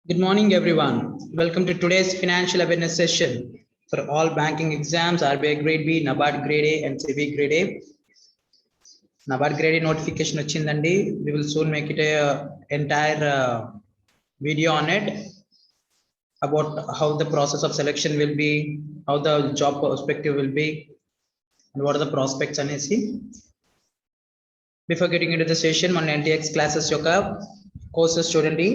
Good morning, everyone. Welcome to today's financial awareness session for all banking exams, RBI Grade B, NABARD Grade A, and SEBI Grade A. NABARD Grade A notification వచ్చిందండి. We will soon make it a entire video on it about how the process of selection will be, how the job perspective will be, and what are the prospects అనేసి. Before getting into the session, మన NTX classes యొక్క courses చూడండి.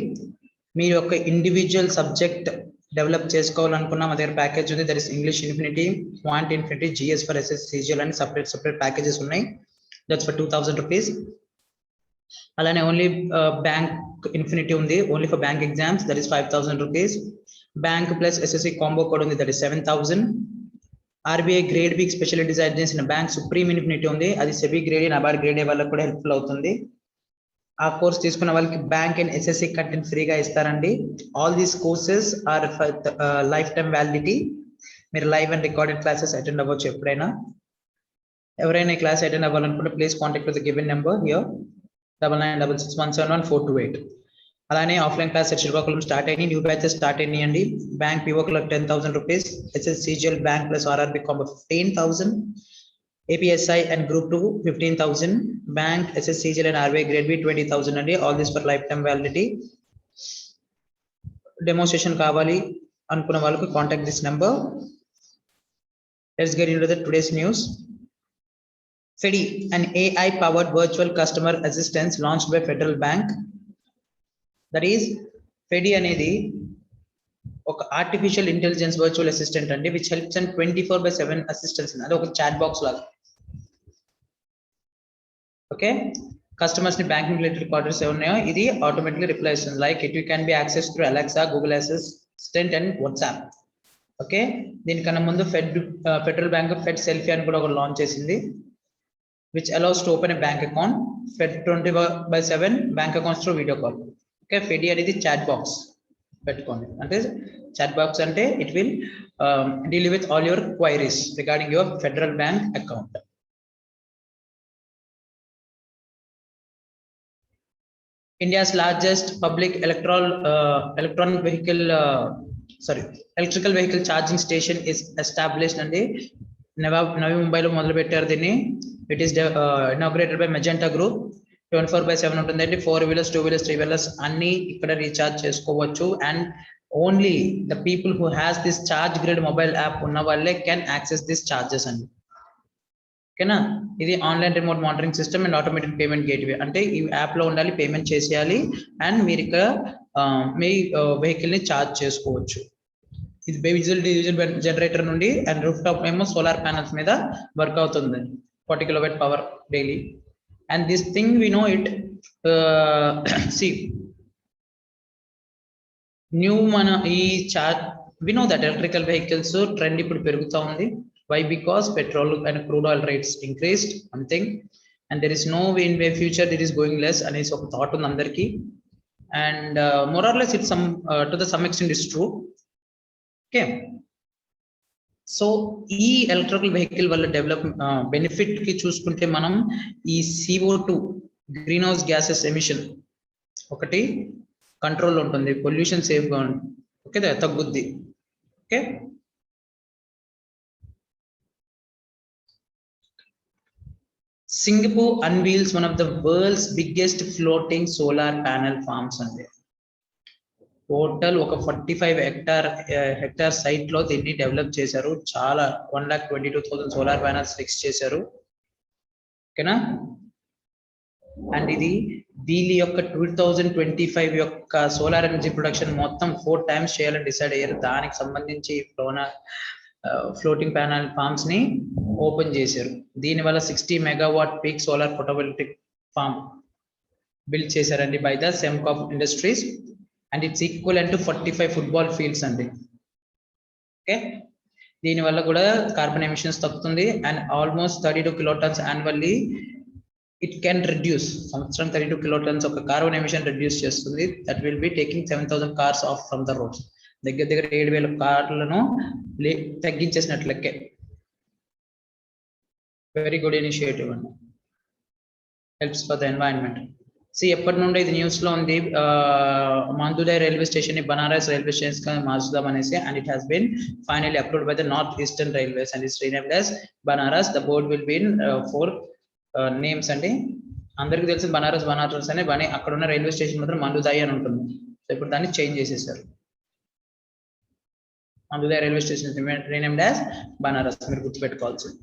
మీ యొక్క individual subject develop చేసుకోవాలనుకున్న మా దగ్గర package ఉంది. That is English infinity, quant infinity, GS for SS, CGL అని separate packages ఉన్నాయి. That's for 2000 rupees. అలానే ఓన్లీ బ్యాంక్ ఇన్ఫినిటీ ఉంది, only for bank exams, that is 5000 rupees. Bank plus SSC combo code ఉంది, that is 7000. RBI grade B specially design చేసిన bank supreme infinity ఉంది, అది SEBI grade, NABARD grade వాళ్ళకి కూడా helpful అవుతుంది. ఆ కోర్స్ తీసుకున్న వాళ్ళకి బ్యాంక్ అండ్ ఎస్ఎస్సి కంటెంట్ ఫ్రీగా ఇస్తారండి. All these courses are life time validity. మీరు live and recorded classes attend అవ్వచ్చు ఎప్పుడైనా. ఎవరైనా ఈ క్లాస్ అటెండ్ అవ్వాలనుకుంటే please contact with the given number here 9966171428. అలానే ఆఫ్లైన్ క్లాస్ శ్రీకాకుళం స్టార్ట్ అయినాయి, న్యూ బ్యాచెస్ స్టార్ట్ అయినాయండి. బ్యాంక్ పిఓక్లకు 10,000 rupees, SSC CGL bank plus RRB combo 15,000, APSI and Group 2 15,000, Bank, SSCGL and RBI Grade B 20,000 and all this for lifetime validity. Demonstration kavali anukunna valaku contact this number. Let's get into the today's news. FEDI, an AI powered virtual customer assistance launched by Federal Bank. That is FEDI anedi ఒక artificial intelligence virtual assistant అండి, which helps and 24/7 assistance. అది ఒక chat box లాగా. Okay, customers ని banking related recorders ఏమున్నాయో ఇది automatically reply ఇస్తుంది. Like it you can be access through Alexa, Google assistant and WhatsApp. Okay, దీనికన్నా ముందు ఫెడరల్ బ్యాంక్ ఫెడ్ సెల్ఫీ అని కూడా ఒక లాంచ్ చేసింది, which allows to open a bank account. Fed 24/7 bank accounts through video call. Okay, Feddy అనేది chat box పెట్టుకోండి. అంటే chat box అంటే it will deal with all your queries regarding your Federal Bank account. India's largest public electrical vehicle charging station is established and Navi Mumbai lo modalu pettaru dini. It is inaugurated by Magenta Group. 24/7 untundandi. 4-wheelers, 2-wheelers, 3-wheelers anni ikkada recharge chesukovachu, and only the people who has this charge grid mobile app unna valle can access this charges and ఓకేనా. ఇది online remote monitoring system and automated payment gateway. అంటే ఈ app లో ఉండాలి, payment చేసేయాలి, and మీరు ఇక్కడ మీ vehicle ని ఛార్జ్ చేసుకోవచ్చు. ఇది డీజిల్ జనరేటర్ నుండి అండ్ రూఫ్ టాప్ ఏమో సోలార్ ప్యానల్స్ మీద వర్క్ అవుతుంది, 40 kW power daily. And this thing we know it see new మన ఈ charge we know that electrical vehicles trend ఇప్పుడు పెరుగుతూ ఉంది. Why? Because petrol and crude oil rates increased, one thing, and there is no way in the future it is going less అనేసి ఒక thought ఉంది అందరికి. And more or less it some to the sum extent is true. Okay, so ఈ electrical vehicle వల్ల develop benefit కి చూసుకుంటే మనం ఈ CO2 green house gases emission ఒకటి కంట్రోల్ ఉంటుంది, పొల్యూషన్ సేఫ్ గా ఉంటుంది. ఓకే, తగ్గుద్ది. Okay, Singapore unveils one of the world's biggest floating solar panel farms and total ఒక 45 హెక్టార్ సైట్ లో దీన్ని డెవలప్ చేశారు. చాలా 1,22,000 సోలార్ ప్యానల్స్ ఫిక్స్ చేశారు. ఓకేనా, అండ్ ఇది దీని యొక్క 2025 యొక్క సోలార్ ఎనర్జీ ప్రొడక్షన్ మొత్తం 4 times చేయాలని డిసైడ్ అయ్యారు. దానికి సంబంధించి ఫ్లోటింగ్ ప్యానల్ ఫార్మ్స్ ని ఓపెన్ చేశారు. దీనివల్ల 60 megawatt peak solar photovoltaic farm build చేశారండి by the Sembcorp Industries, and it's equal to 45 football fields అండి. ఓకే, దీనివల్ల కూడా కార్బన్ ఎమిషన్స్ తగ్గుతుంది, and almost 32 kilotons annually it can reduce. సంవత్సరం 32 kilotons ఒక కార్బన్ ఎమిషన్ రిడ్యూస్ చేస్తుంది. That will be taking 7,000 cars off from the roads. దగ్గర 7,000 కార్లను తగ్గించేసినట్లకే. వెరీ గుడ్ ఇనిషియేటివ్ అండి, హెల్ప్స్ ఫర్ ద ఎన్వైరన్మెంట్. సి ఎప్పటి నుండి ఇది న్యూస్ లో ఉంది, మందుదై రైల్వే స్టేషన్ ని బనారస్ రైల్వే స్టేషన్ గా మార్చుదాం అనేసి, and it has been finally approved by the north eastern railways and it's renamed as Banaras. The board will be in 4 names అండి. అందరికీ తెలిసిన బనారస్ అనే అక్కడ ఉన్న రైల్వే స్టేషన్ మాత్రం మందుదై అని ఉంటుంది. సో ఇప్పుడు దాన్ని చేంజ్ చేసేసారు, Manduadih railway station renamed as Banaras, మీరు గుర్తుపెట్టుకోవాల్సింది.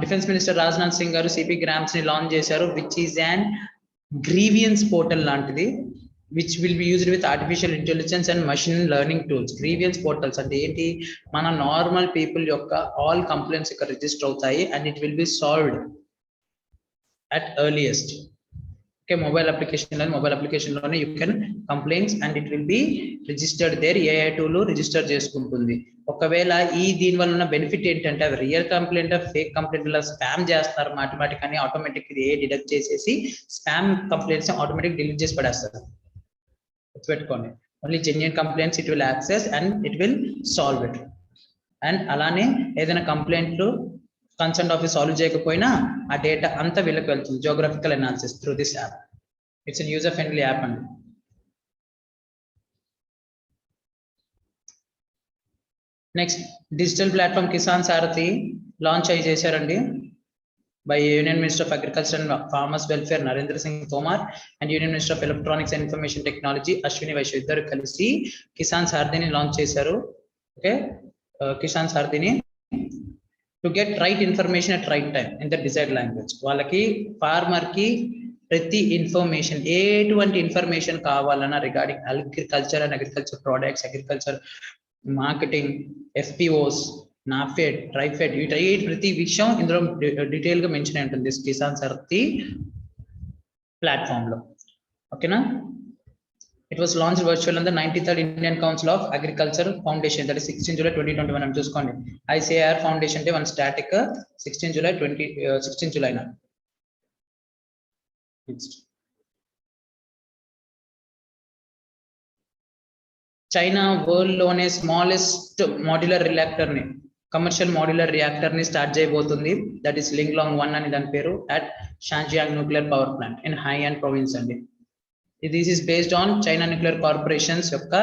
Defence minister Rajnath Singh garu CPGRAMS ని లాంచ్ చేశారు, which is an grievance portal లాంటిది, which will be used with artificial intelligence and machine learning tools. Grievance portals అంటే ఏంటి, మన నార్మల్ పీపుల్ యొక్క ఆల్ కంప్లైంట్స్ ఇక్కడ రిజిస్టర్ అవుతాయి and it will be solved at earliest. Okay, mobile application లోనే you can complaints and it will be registered there. AI tool register చేసుకుంటుంది. ఒకవేళ దీని వల్ల ఉన్న బెనిఫిట్ ఏంటంటే అవి రియల్ కంప్లైంట్ ఫేక్ కంప్లైంట్ లా స్పామ్ చేస్తారు మాటిమాటిక్ అని ఆటోమేటిక్ ఇది డిడక్ట్ చేసేసి స్పామ్ కంప్లైంట్స్ ఆటోమేటిక్ డిలీట్ చేసి పడేస్తారు. గుర్తుపెట్టుకోండి, only genuine complaints it will access and it will solve it. And అలానే ఏదైనా కంప్లైంట్లు కన్సర్న్ ఆఫీస్ సాల్వ్ చేయకపోయినా ఆ డేటా అంతా వీళ్ళకి వెళ్తుంది. Geographical analysis through this app. It's an user friendly app అండి. Next, digital platform Kisan Sarathi launch చేశారండి by union minister of agriculture and farmers welfare Narendra Singh Tomar and union minister of electronics and information technology Ashwini Vaishya ఇద్దరు కలిసి కిసాన్ సారథిని launch చేశారు. Okay, Kisan సారథిని to get right information at right time in the desired language. వాళ్ళకి farmer కి ప్రతి information, ఎటువంటి information కావాలన్నా regarding agriculture and agriculture products, agriculture marketing, FPOs, NAFED, TRIFED, ప్రతి విషయం ఇందులో డీటెయిల్ గా మెన్షన్ అయి ఉంటుంది కిసాన్ సారథి ప్లాట్ఫామ్ లో. ఓకేనా, it was launched virtually on the 93rd Indian Council of Agriculture Foundation, that is 16 July 2021. I'm just calling ICAR Foundation Day, one static 16 July na. China world lone smallest modular reactor ni, commercial modular reactor ni start చేయబోతుంది, that is Linglong 1 అని దాని పేరు, at Shanjiang nuclear power plant in Haiyan province అండి. This is based on China Nuclear Corporation's యొక్క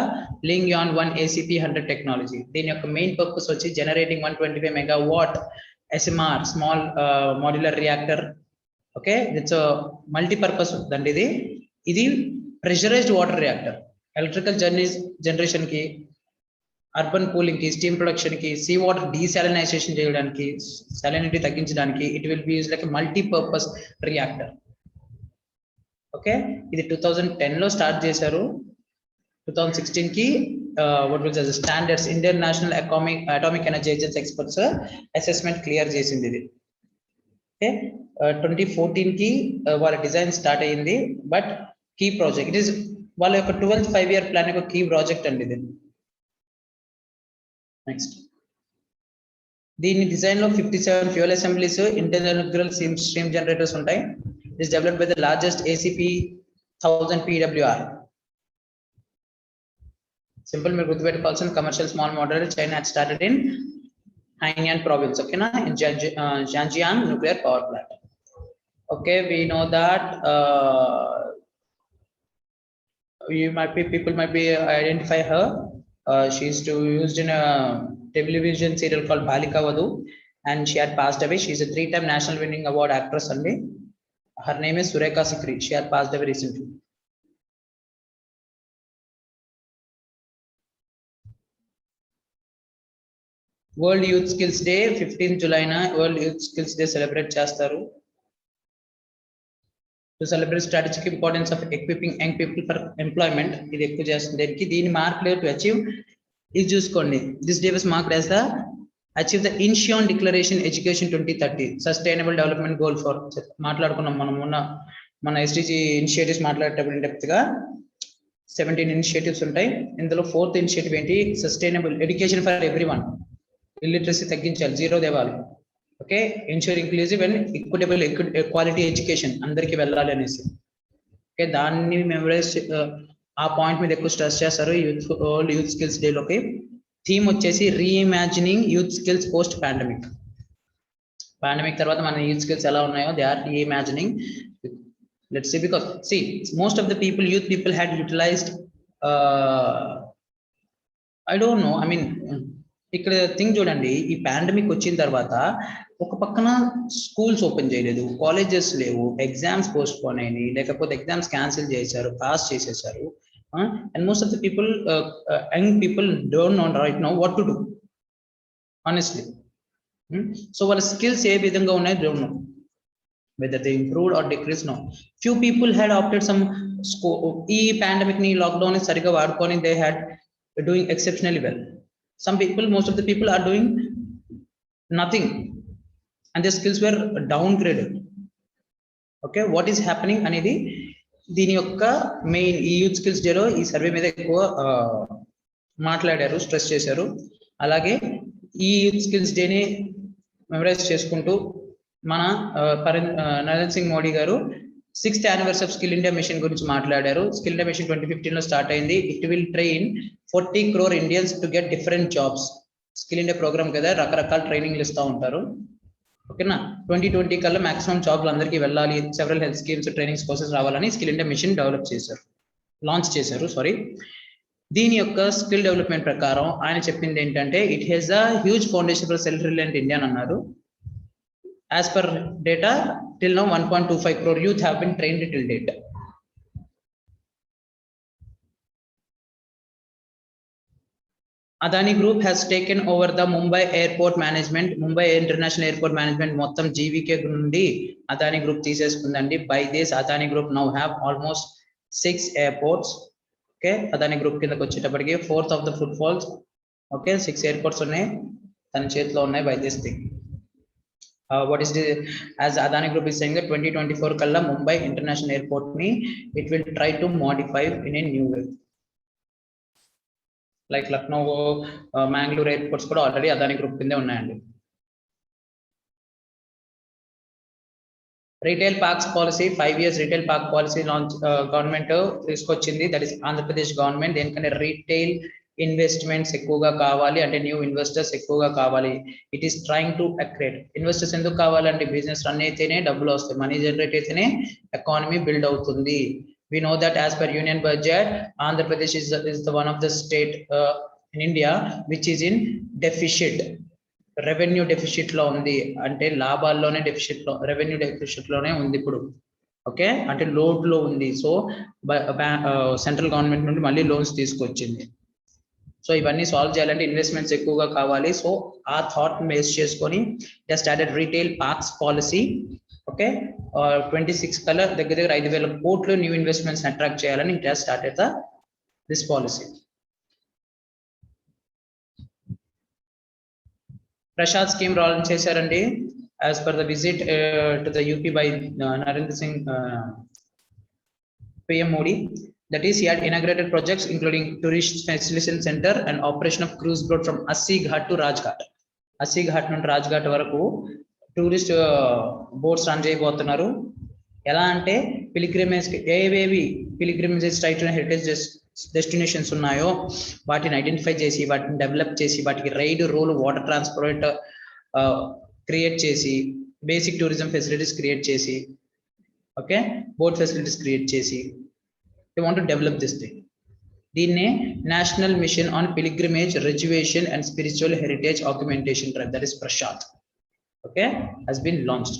Lingyong 1 ACP100 technology. దీని యొక్క main purpose వచ్చి generating 125 megawatt SMR small modular reactor. Okay, it's multipurpose దండి. ఇది pressurized water reactor, electrical generation కి, urban cooling కి, steam production కి, సీ వాటర్ డీసాలినైజేషన్ చేయడానికి, సాలినిటీ తగ్గించడానికి it will be use like multipurpose reactor. Okay, ఇది 2010 లో స్టార్ట్ చేశారు. 2016 కి what was the standards Indian national atomic energy agency experts assessment clear చేసింది ఇది. ఓకే, 2014 కి వాళ్ళ డిజైన్ స్టార్ట్ అయ్యింది. But key project it is వాళ్ళ యొక్క 12th 5-year ప్లాన్ యొక్క కీ ప్రాజెక్ట్ అండి ఇది. నెక్స్ట్, దీని డిజైన్ లో 57 fuel assemblies, internal stream generators ఉంటాయి. It is developed by the largest ACP 1000 PWR. Simple మీరు గుర్తుపెట్టుకోవాల్సిన commercial small modular China had started in Hainan province, okay na, in Zhanjiang nuclear power plant. Okay, we know that people might be identify her. She is used in a television serial called Balika Vadhu and she had passed away. She is a 3-time national winning award actress only. Her name is Surekha Sikri. She had passed away recently. World Youth Skills Day 15th July na World Youth Skills Day celebrate చేస్తారు. To celebrate strategic importance of equipping young people for employment, ఇది ఎక్కువ చేస్తుంది. దీని mark to achieve ఇది చూసుకోండి. This day was marked as the achieve the Incheon Declaration Education 2030 Sustainable Development Goal for మాట్లాడుకున్నాం మనం మన SDG ఇనిషియేటివ్స్ మాట్లాడేటప్పుడు డెప్త్ గా 17 ఇనిషియేటివ్స్ ఉంటాయి. ఇందులో 4th ఇనిషియేటివ్ ఏంటి, sustainable education for everyone, illiteracy తగ్గించాలి, zero దేవాలి. Okay, ensure inclusive and equitable quality education అందరికి వెళ్ళాలి అనేసి. ఓకే, దాన్ని మెమరైజ్ ఆ పాయింట్ మీద ఎక్కువ స్ట్రెస్ చేస్తారు యూత్ స్కిల్స్ డే లోకి. థీమ్ వచ్చేసి reimagining youth skills post pandemic తర్వాత మన యూత్ స్కిల్స్ ఎలా ఉన్నాయో they are reimagining Let's see, because see, most of the people, youth people had utilized, I don't know, I mean, ఇక్కడ thing చూడండి, ఈ pandemic వచ్చిన తర్వాత ఒక పక్కన స్కూల్స్ ఓపెన్ చేయలేదు, కాలేజెస్ లేవు, ఎగ్జామ్స్ పోస్ట్ పోన్ అయినాయి, లేకపోతే ఎగ్జామ్స్ క్యాన్సిల్ చేశారు, పాస్ చేసేసారు. And most of the people, young people don't know right now what to do honestly. So వాళ్ళ స్కిల్స్ ఏ విధంగా ఉన్నాయి don't know, whether they improved or decreased, no. Few people had opted some e pandemic ni lockdown ni sariga vaadukoni, they had doing exceptionally well. Some people, most of the people are doing nothing and their skills were downgraded. Okay, what is happening anedi dini yokka main e youth skills day lo ee survey meeda ekkuva మాట్లాడారు, stress చేశారు. అలాగే ఈ youth skills day ని memorize చేసుకుంటూ మన నరేంద్ర సింగ్ మోడీ గారు 6th anniversary of skill India mission గురించి మాట్లాడారు. స్కిల్ ఇండియా మిషన్ 2015 లో స్టార్ట్ అయింది. It will train 40 crore Indians to get different jobs. Skill India program కదా, రకరకాల ట్రైనింగ్లు ఇస్తూ ఉంటారు. ఓకేనా, 2020 కల్లా మాక్సిమం జాబ్లు అందరికీ వెళ్ళాలి, several health schemes, trainings courses రావాలని స్కిల్ ఇండియా మిషన్ డెవలప్ చేశారు, లాంచ్ చేశారు. సారీ, దీని యొక్క స్కిల్ డెవలప్మెంట్ ప్రకారం ఆయన చెప్పింది ఏంటంటే, it has a huge foundation for self reliant India అని అన్నారు. As per data, till now 1.25 crore youth have been trained till date. Adani Group has taken over the Mumbai Airport Management. Mumbai International Airport Management మొత్తం GVK నుండి Adani Group తీసేసుకుందండి. By this, Adani Group now have almost 6 airports. Okay, Adani Group కిందకి వచ్చేటప్పటికి 4th of the footfalls. Okay, 6 airports ఉన్నాయి, తన చేతిలో ఉన్నాయి by this thing. What is the, as Adani Group is saying that 2024 kalla Mumbai International Airport ni it will try to modify in a new way, like Lucknow, Mangalore airports kuda already Adani Group kinde unnayandi. Retail parks policy, 5 years retail park policy launch government తీసుకొచ్చింది, that is Andhra Pradesh government. దేనికనే retail investments ఎక్కువగా కావాలి అంటే new investors ఎక్కువగా కావాలి. It is trying to accrete investors. ఎందుకు కావాలంటే business run అయితేనే డబ్బులు వస్తాయి, మనీ జనరేట్ అయితేనే ఎకానమీ బిల్డ్ అవుతుంది. We know that as per union budget, Andhra Pradesh is the one of the state in India which is in deficit, revenue deficit లో ఉంది. అంటే లాభాల్లోనే డెఫిసిట్ లో, రెవెన్యూ డెఫిసిట్ లోనే ఉంది ఇప్పుడు. ఓకే, అంటే లోడ్ లో ఉంది. సో సెంట్రల్ గవర్నమెంట్ నుండి మళ్ళీ లోన్స్ తీసుకొచ్చింది. సో ఇవన్నీ సాల్వ్ చేయాలంటే ఇన్వెస్ట్మెంట్స్ ఎక్కువగా కావాలి. సో ఆ థాట్ బేస్ చేసుకొని they started retail parks policy. Okay, 26 కల్లా దగ్గర 5,000 కోట్లు న్యూ ఇన్వెస్ట్మెంట్స్ అట్రాక్ట్ చేయాలని it has started this policy. PRASAD scheme launch చేశారండి. As per the visit to the UP by Narendra Singh PM Modi. That is, he had inaugurated projects including tourist facilitation center and operation of cruise boat from Assi Ghat to Rajghat. Assi Ghat నుండి రాజ్ఘాట్ వరకు tourist boats run చేయబోతున్నారు. ఎలా అంటే pilgrimage, ఏవేవి pilgrimages site heritage destinations ఉన్నాయో వాటిని identify చేసి, వాటిని డెవలప్ చేసి, వాటికి ride, roll, water transport create చేసి, బేసిక్ టూరిజం ఫెసిలిటీస్ క్రియేట్ చేసి, ఓకే, బోట్ ఫెసిలిటీస్ క్రియేట్ చేసి, they want to develop this thing. దీన్నే national mission on pilgrimage, rejuvenation and spiritual heritage augmentation drive, that is PRASHAD, okay, has been launched.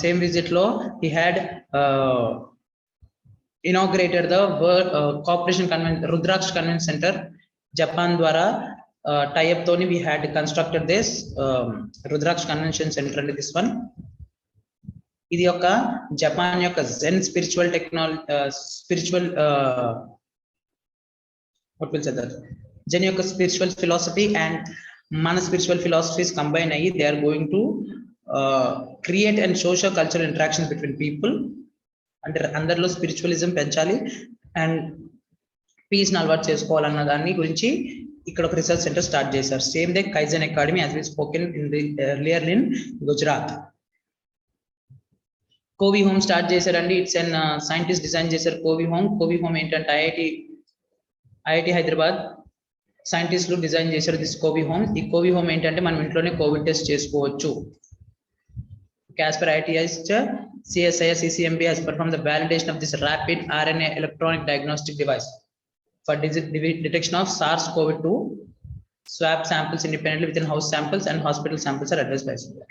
same visit lo he had inaugurated the cooperation convention, Rudraksh Convention Center, Japan ద్వారా tie-up toni we had constructed this Rudraksh Convention Center and this one. ఇది యొక్క Japan యొక్క Zen spiritual technology, spiritual what will say that Zen యొక్క spiritual philosophy and మన spiritual philosophies combine అయ్యి they are going to create and social cultural interactions between people. అంటే అందరిలో spiritualism పెంచాలి and piece ని అలవాటు చేసుకోవాలన్న దాని గురించి ఇక్కడ ఒక రీసెర్చ్ సెంటర్ స్టార్ట్ చేశారు. Same day Kaizen academy as we spoken in earlier in Gujarat. Covi Home start చేశారండి. ఇట్స్ అన్ సైంటిస్ట్ డిజైన్ చేశారు కోవి హోమ్. కోవి హోమ్ ఏంటంటే ఐఐటి హైదరాబాద్ సైంటిస్టులు డిజైన్ చేశారు దిస్ కోవి హోమ్. ఈ కోవి హోమ్ ఏంటంటే మనం ఇంట్లోనే కోవిడ్ టెస్ట్ చేసుకోవచ్చు. As per ITI's CSIR CCMB has performed the validation of this rapid RNA electronic diagnostic device for detection of SARS-CoV-2. Swab samples independently within house samples and hospital samples are advised by SIR.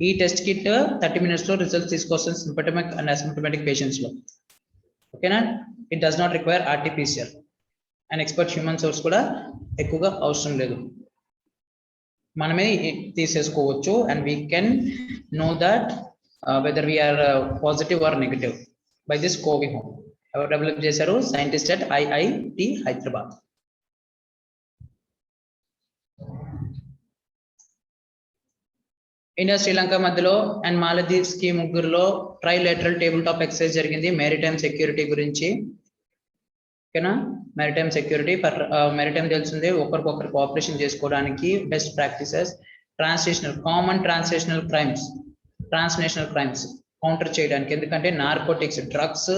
ఈ test kit 30 minutes లో results తీసుకొస్తుంది symptomatic and asymptomatic patients లో. ఓకేనా, it does not require RT-PCR and expert human source కూడా ఎక్కువగా అవసరం లేదు, మనమే తీసేసుకోవచ్చు. And we can know that whether we're positive or negative by this Covi Home. ఎవరు డెవలప్ చేశారు? Scientist at IIT Hyderabad. India Sri Lanka మధ్యలో అండ్ మాలదీవ్స్ కి ముగ్గురులో ట్రైలేటరల్ టేబుల్ టాప్ ఎక్సర్సైజ్ జరిగింది మెరిటైమ్ సెక్యూరిటీ గురించి. ఓకేనా, మెరిటైమ్ సెక్యూరిటీ ఫర్ మెరిటైమ్ తెలిసిందే, ఒకరికొకరు కోఆపరేషన్ చేసుకోవడానికి best practices, transnational common transnational crimes counter చేయడానికి. ఎందుకంటే నార్కోటిక్స్ డ్రగ్స్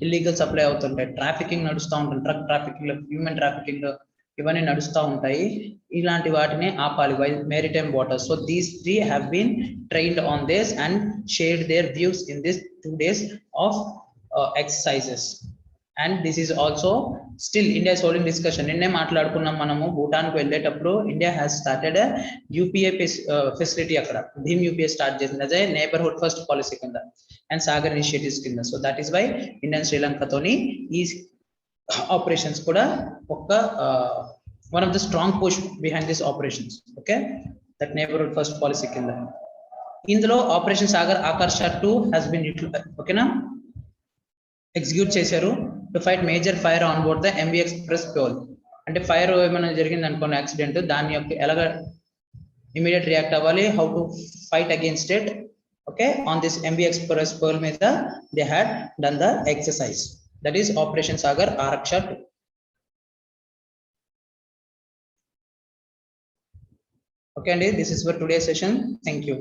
ఇల్లీగల్ సప్లై అవుతుంటాయి, ట్రాఫికింగ్ నడుస్తూ ఉంటుంది, డ్రగ్ ట్రాఫికింగ్ హ్యూమన్ ట్రాఫికింగ్ ఇవన్నీ నడుస్తూ ఉంటాయి. ఇలాంటి వాటిని ఆపాలి maritime waters. So these three have been trained on this and shared their views in this 2 days of exercises. And this is also still India holding discussion. నిన్నే మాట్లాడుకున్నాం మనము, భూటాన్కు వెళ్ళేటప్పుడు India has started UPI facility, అక్కడ భీమ్ UPI start చేసింది అదే neighbourhood first policy కింద అండ్ సాగర్ ఇనిషియేటివ్స్ కింద. So that is why Indian శ్రీలంకతోని ఈ ఆపరేషన్స్ కూడా ఒక one of the strong push behind this operations. Okay, that neighbourhood first policy కింద. ఇందులో operation Sagar Aakarsha 2 has been ఓకేనా ఎగ్జిక్యూట్ చేశారు to fight major fire on board the MV Express Pearl. అంటే fire ఏమైనా జరిగింది అనుకోండి యాక్సిడెంట్, దాని యొక్క ఎలాగ ఇమీడియట్ రియాక్ట్ అవ్వాలి, how to fight against it. Okay, on this MV Express Pearl మీద they had done the exercise, that is operation Sagar Aaraksha 2. Okay అండి, this is for today session. Thank you.